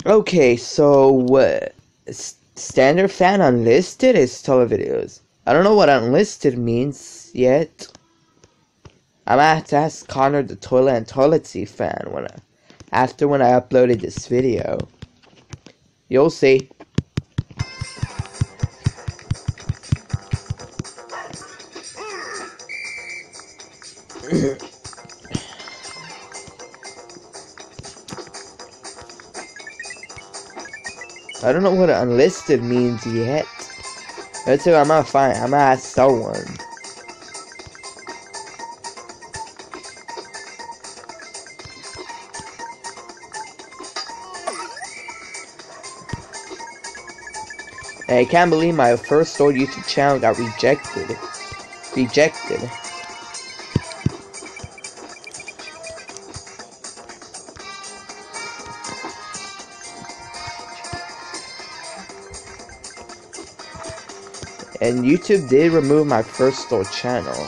Okay, so standard fan unlisted is televideos. I don't know what unlisted means yet. I'm gonna have to ask Connor the Toilet and Toilet Seat fan when I uploaded this video. You'll see. I don't know what unlisted means yet. That's what I'm gonna ask someone. And I can't believe my first old YouTube channel got rejected. And YouTube did remove my first old channel.